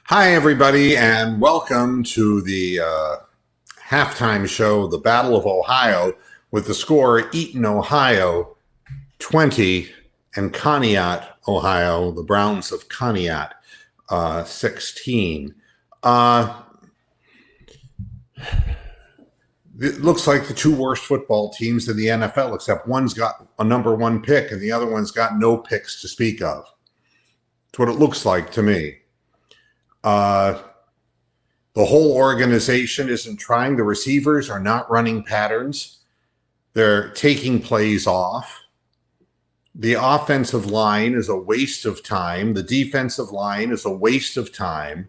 Hi, everybody, and welcome to the halftime show, the Battle of Ohio, with the score Eaton, Ohio 20, and Conneaut, Ohio, the Browns of Conneaut 16. It looks like the two worst football teams in the NFL, except one's got a number one pick and the other one's got no picks to speak of. That's what it looks like to me. The whole organization isn't trying. The receivers are not running patterns. They're taking plays off. The offensive line is a waste of time. The defensive line is a waste of time.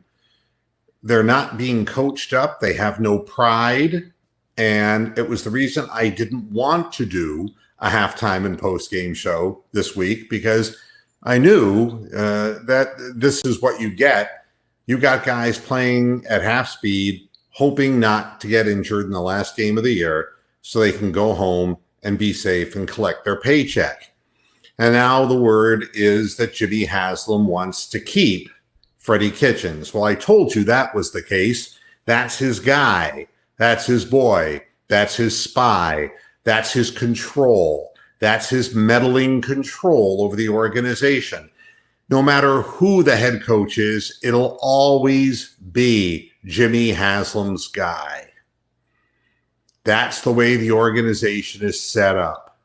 They're not being coached up. They have no pride. And it was the reason I didn't want to do a halftime and post-game show this week, because I knew that this is what you get. You got guys playing at half speed, hoping not to get injured in the last game of the year so they can go home and be safe and collect their paycheck. And now the word is that Jimmy Haslam wants to keep Freddie Kitchens. Well, I told you that was the case. That's his guy. That's his boy. That's his spy. That's his control. That's his meddling control over the organization. No matter who the head coach is, it'll always be Jimmy Haslam's guy. That's the way the organization is set up.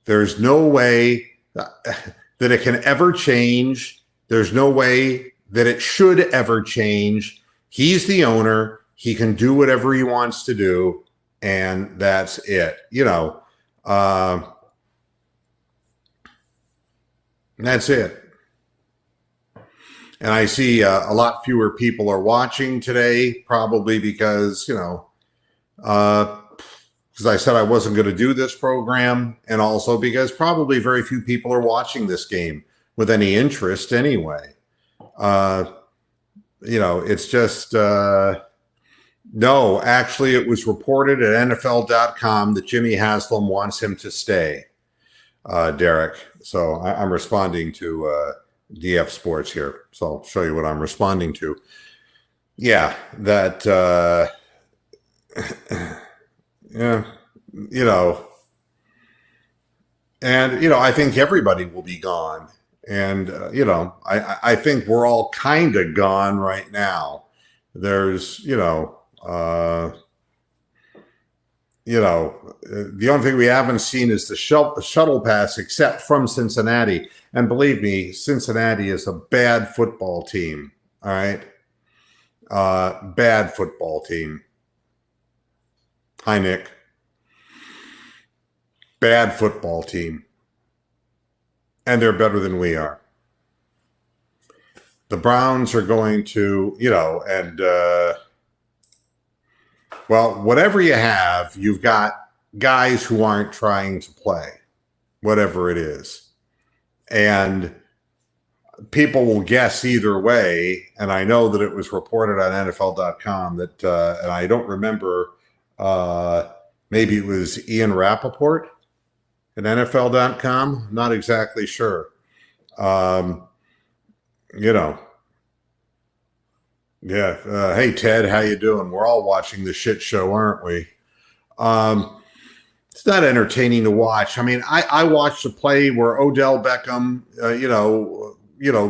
There's no way that it can ever change. There's no way that it should ever change. He's the owner. He can do whatever he wants to do, and that's it. That's it. And I see a lot fewer people are watching today, probably because, because I said I wasn't going to do this program, and also because probably very few people are watching this game with any interest anyway. It's just, no, actually it was reported at NFL.com that Jimmy Haslam wants him to stay, Derek. So I'm responding to DF Sports here. So I'll show you what I'm responding to. Yeah, that, I think everybody will be gone. And, I think we're all kind of gone right now. There's, the only thing we haven't seen is the shuttle pass, except from Cincinnati. And believe me, Cincinnati is a bad football team. All right. Bad football team. Hi, Nick. Bad football team. And they're better than we are. The Browns are going to, whatever you have, you've got guys who aren't trying to play, whatever it is. And people will guess either way. And I know that it was reported on NFL.com that, and I don't remember, maybe it was Ian Rappaport at NFL.com. Not exactly sure. Yeah. Hey, Ted, how you doing? We're all watching the shit show, aren't we? It's not entertaining to watch. I mean, I watched a play where Odell Beckham,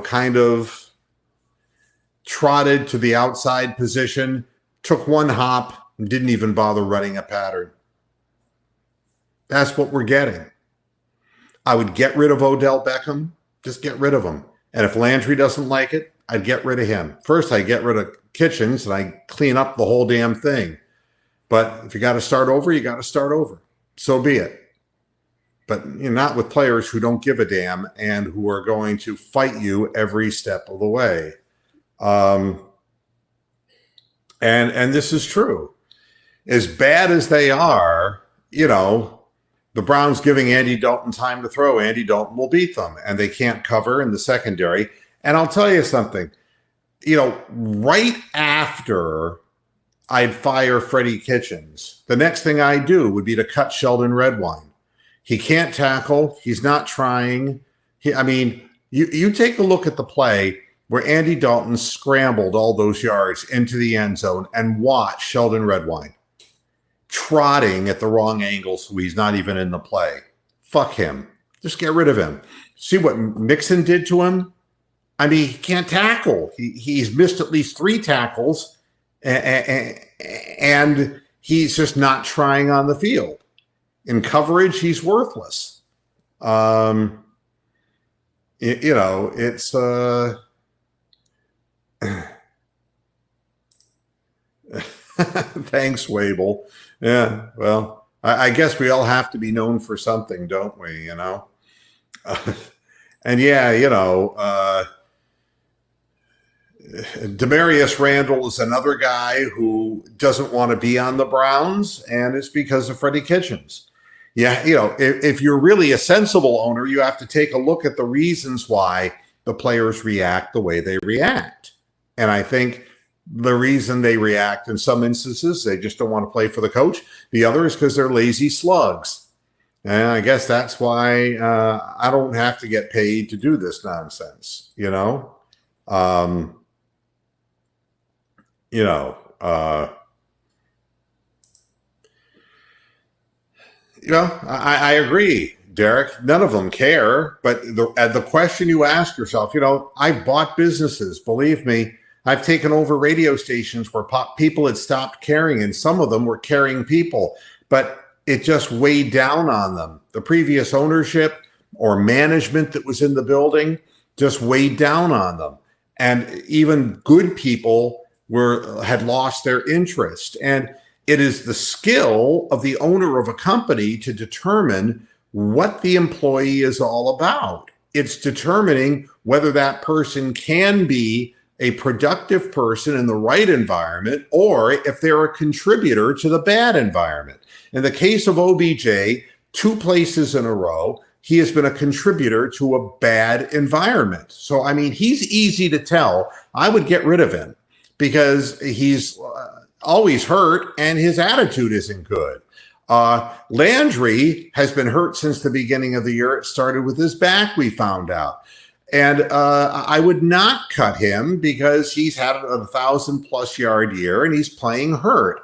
kind of trotted to the outside position, took one hop, and didn't even bother running a pattern. That's what we're getting. I would get rid of Odell Beckham. Just get rid of him. And if Landry doesn't like it, I'd get rid of him. First, I get rid of Kitchens and I clean up the whole damn thing. But if you got to start over, you got to start over. So be it. But not with players who don't give a damn and who are going to fight you every step of the way. And this is true. As bad as they are, the Browns giving Andy Dalton time to throw, Andy Dalton will beat them. And they can't cover in the secondary. And I'll tell you something, right after I'd fire Freddie Kitchens, the next thing I'd do would be to cut Sheldon Redwine. He can't tackle. He's not trying. You take a look at the play. where Andy Dalton scrambled all those yards into the end zone and watched Sheldon Redwine trotting at the wrong angle so he's not even in the play. Fuck him. Just get rid of him. See what Mixon did to him? I mean, he can't tackle. He's missed at least 3 tackles, and he's just not trying on the field. In coverage, he's worthless. It's thanks, Wable. Yeah, well, I guess we all have to be known for something, don't we? And yeah, Demarius Randall is another guy who doesn't want to be on the Browns, and it's because of Freddie Kitchens. Yeah, if you're really a sensible owner, you have to take a look at the reasons why the players react the way they react. And I think the reason they react in some instances, they just don't want to play for the coach. The other is because they're lazy slugs. And I guess that's why I don't have to get paid to do this nonsense, I agree, Derek. None of them care. But the question you ask yourself, I've bought businesses. Believe me, I've taken over radio stations where people had stopped caring, and some of them were caring people, but it just weighed down on them. The previous ownership or management that was in the building just weighed down on them. And even good people had lost their interest. And it is the skill of the owner of a company to determine what the employee is all about. It's determining whether that person can be a productive person in the right environment or if they're a contributor to the bad environment. In the case of OBJ, 2 places in a row, he has been a contributor to a bad environment. So, I mean, he's easy to tell. I would get rid of him because he's always hurt and his attitude isn't good. Landry has been hurt since the beginning of the year. It started with his back, we found out. And I would not cut him because he's had a 1,000+ yard year and he's playing hurt.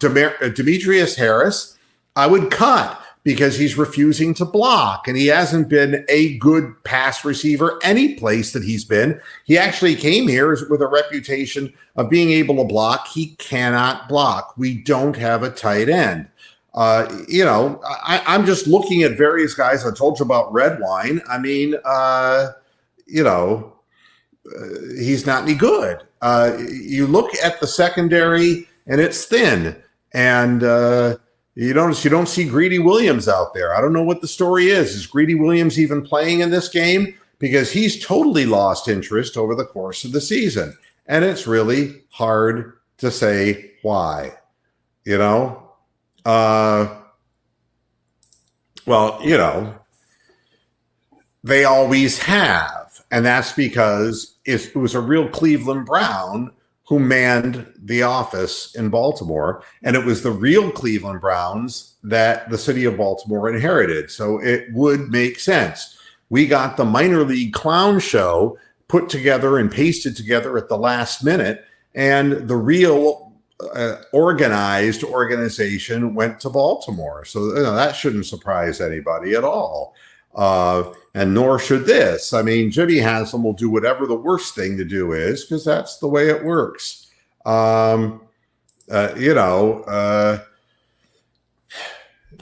Demetrius Harris, I would cut because he's refusing to block and he hasn't been a good pass receiver any place that he's been. He actually came here with a reputation of being able to block. He cannot block. We don't have a tight end. I'm just looking at various guys. I told you about Redwine. I mean, he's not any good. You look at the secondary and it's thin, and you don't see Greedy Williams out there. I don't know what the story is. Is Greedy Williams even playing in this game? Because he's totally lost interest over the course of the season, and it's really hard to say why. They always have. And that's because it was a real Cleveland Brown who manned the office in Baltimore. And it was the real Cleveland Browns that the city of Baltimore inherited. So it would make sense. We got the minor league clown show put together and pasted together at the last minute. And the real organized organization went to Baltimore. So that shouldn't surprise anybody at all. And nor should this. I mean, Jimmy Haslam will do whatever the worst thing to do is because that's the way it works.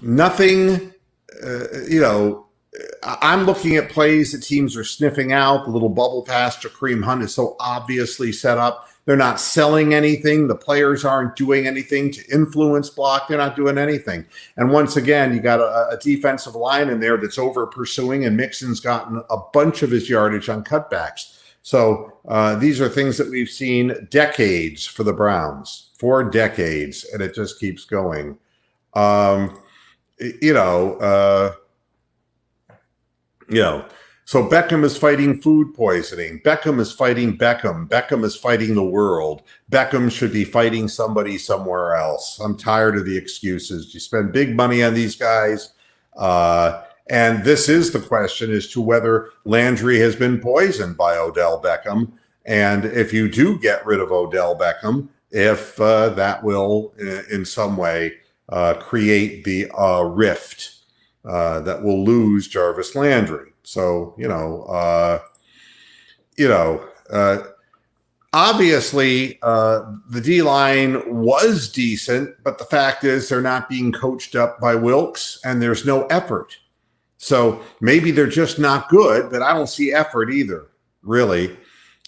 Nothing, I'm looking at plays that teams are sniffing out. The little bubble pass to Kareem Hunt is so obviously set up. They're not selling anything. The players aren't doing anything to influence block. They're not doing anything. And once again, you got a defensive line in there that's over pursuing, and Mixon's gotten a bunch of his yardage on cutbacks. So these are things that we've seen decades for the Browns, 4 decades, and it just keeps going. So Beckham is fighting food poisoning. Beckham is fighting Beckham. Beckham is fighting the world. Beckham should be fighting somebody somewhere else. I'm tired of the excuses. You spend big money on these guys, And this is the question as to whether Landry has been poisoned by Odell Beckham. And if you do get rid of Odell Beckham, if that will in some way create the rift that will lose Jarvis Landry. So, obviously, the D-line was decent, but the fact is they're not being coached up by Wilkes, and there's no effort. So maybe they're just not good, but I don't see effort either, really.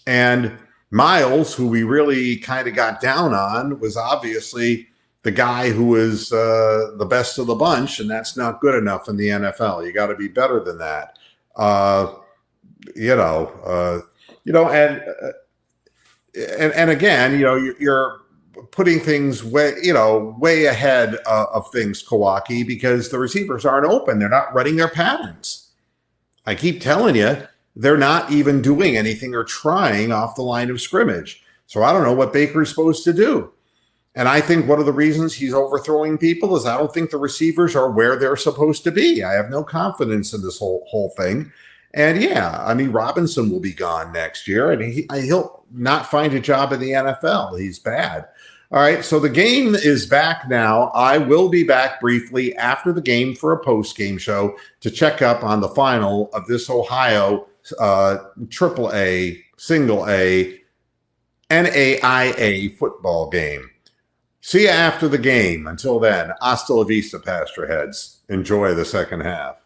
And Miles, who we really kind of got down on, was obviously the guy who was the best of the bunch, and that's not good enough in the NFL. You got to be better than that. And again, you're putting things way ahead of things, Kawaki, because the receivers aren't open. They're not running their patterns. I keep telling you, they're not even doing anything or trying off the line of scrimmage. So I don't know what Baker's supposed to do. And I think one of the reasons he's overthrowing people is I don't think the receivers are where they're supposed to be. I have no confidence in this whole thing. And yeah, I mean, Robinson will be gone next year, and he'll not find a job in the NFL. He's bad. All right, so the game is back now. I will be back briefly after the game for a post-game show to check up on the final of this Ohio Triple A, Single A, NAIA football game. See you after the game. Until then, hasta la vista, Pastor Heads. Enjoy the second half.